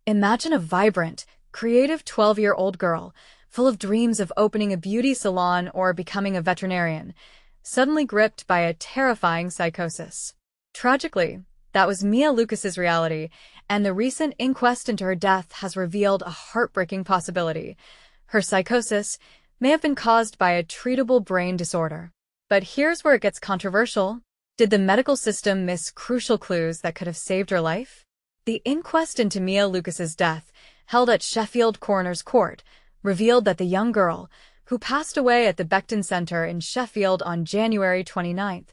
Imagine a vibrant, creative 12-year-old girl, full of dreams of opening a beauty salon or becoming a veterinarian, suddenly gripped by a terrifying psychosis. Tragically, that was Mia Lucas's reality, and the recent inquest into her death has revealed a heartbreaking possibility. Her psychosis may have been caused by a treatable brain disorder. But here's where it gets controversial. Did the medical system miss crucial clues that could have saved her life? The inquest into Mia Lucas's death, held at Sheffield Coroner's Court, revealed that the young girl, who passed away at the Becton Centre in Sheffield on January 29,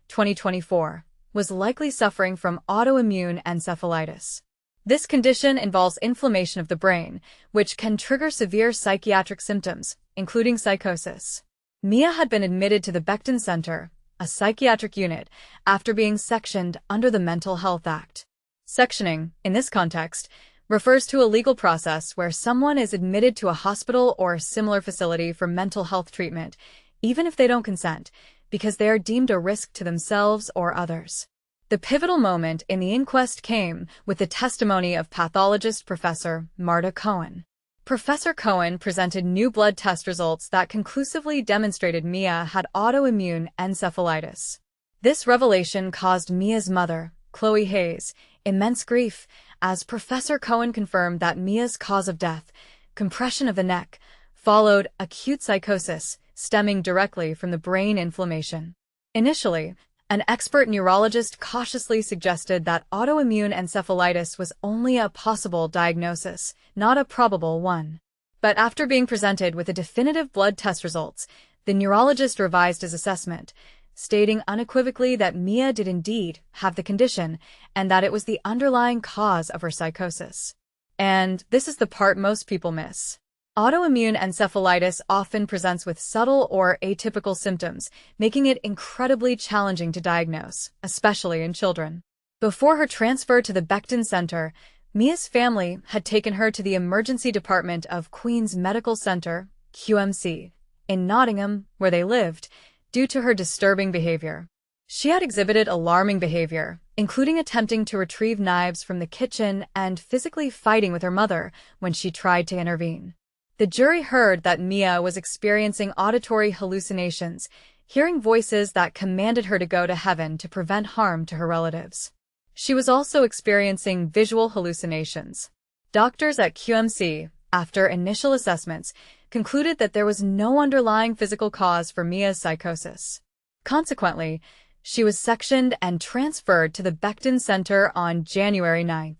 2024, was likely suffering from autoimmune encephalitis. This condition involves inflammation of the brain, which can trigger severe psychiatric symptoms, including psychosis. Mia had been admitted to the Becton Centre, a psychiatric unit, after being sectioned under the Mental Health Act. Sectioning, in this context, refers to a legal process where someone is admitted to a hospital or similar facility for mental health treatment, even if they don't consent, because they are deemed a risk to themselves or others. The pivotal moment in the inquest came with the testimony of pathologist Professor Marta Cohen. Professor Cohen presented new blood test results that conclusively demonstrated Mia had autoimmune encephalitis. This revelation caused Mia's mother, Chloe Hayes, immense grief, as Professor Cohen confirmed that Mia's cause of death, compression of the neck, followed acute psychosis stemming directly from the brain inflammation. Initially, an expert neurologist cautiously suggested that autoimmune encephalitis was only a possible diagnosis, not a probable one. But after being presented with the definitive blood test results, the neurologist revised his assessment, stating unequivocally that Mia did indeed have the condition and that it was the underlying cause of her psychosis. And this is the part most people miss. Autoimmune encephalitis often presents with subtle or atypical symptoms, making it incredibly challenging to diagnose, especially in children. Before her transfer to the Becton Centre, Mia's family had taken her to the emergency department of Queen's Medical Centre, QMC, in Nottingham, where they lived, due to her disturbing behavior. She had exhibited alarming behavior, including attempting to retrieve knives from the kitchen and physically fighting with her mother when she tried to intervene. The jury heard that Mia was experiencing auditory hallucinations, hearing voices that commanded her to go to heaven to prevent harm to her relatives. She was also experiencing visual hallucinations. Doctors at QMC, after initial assessments, concluded that there was no underlying physical cause for Mia's psychosis. Consequently, she was sectioned and transferred to the Becton Centre on January 9.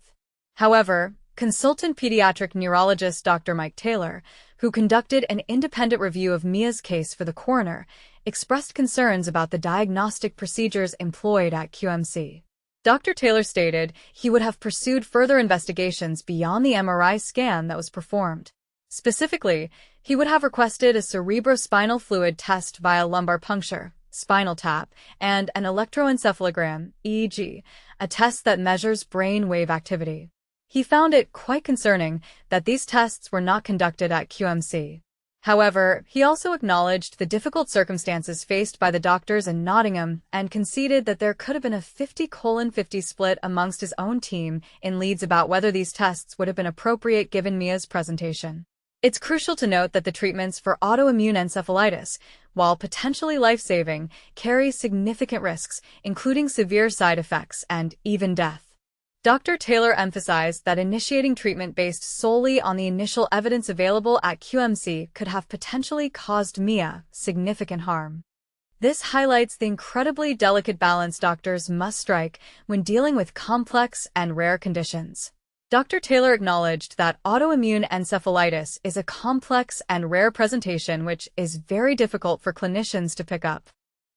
However, consultant pediatric neurologist Dr. Mike Taylor, who conducted an independent review of Mia's case for the coroner, expressed concerns about the diagnostic procedures employed at QMC. Dr. Taylor stated he would have pursued further investigations beyond the MRI scan that was performed. Specifically, he would have requested a cerebrospinal fluid test via lumbar puncture, spinal tap, and an electroencephalogram, EEG, a test that measures brain wave activity. He found it quite concerning that these tests were not conducted at QMC. However, he also acknowledged the difficult circumstances faced by the doctors in Nottingham and conceded that there could have been a 50-50 split amongst his own team in Leeds about whether these tests would have been appropriate given Mia's presentation. It's crucial to note that the treatments for autoimmune encephalitis, while potentially life-saving, carry significant risks, including severe side effects and even death. Dr. Taylor emphasized that initiating treatment based solely on the initial evidence available at QMC could have potentially caused Mia significant harm. This highlights the incredibly delicate balance doctors must strike when dealing with complex and rare conditions. Dr. Taylor acknowledged that autoimmune encephalitis is a complex and rare presentation which is very difficult for clinicians to pick up.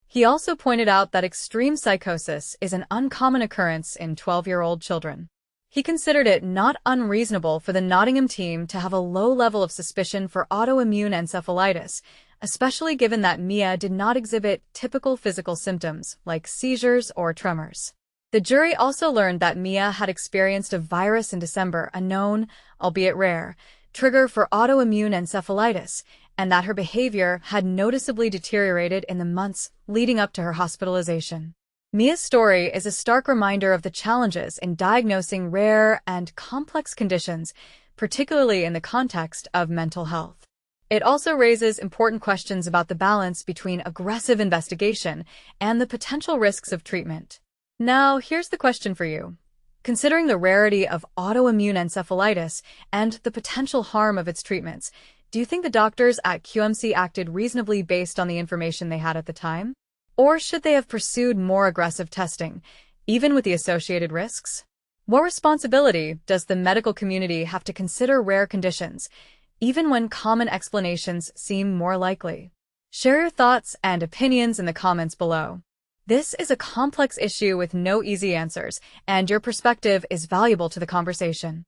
He also pointed out that extreme psychosis is an uncommon occurrence in 12-year-old children. He considered it not unreasonable for the Nottingham team to have a low level of suspicion for autoimmune encephalitis, especially given that Mia did not exhibit typical physical symptoms like seizures or tremors. The jury also learned that Mia had experienced a virus in December, a known, albeit rare, trigger for autoimmune encephalitis, and that her behavior had noticeably deteriorated in the months leading up to her hospitalization. Mia's story is a stark reminder of the challenges in diagnosing rare and complex conditions, particularly in the context of mental health. It also raises important questions about the balance between aggressive investigation and the potential risks of treatment. Now, here's the question for you. Considering the rarity of autoimmune encephalitis and the potential harm of its treatments, do you think the doctors at QMC acted reasonably based on the information they had at the time? Or should they have pursued more aggressive testing, even with the associated risks? What responsibility does the medical community have to consider rare conditions, even when common explanations seem more likely? Share your thoughts and opinions in the comments below. This is a complex issue with no easy answers, and your perspective is valuable to the conversation.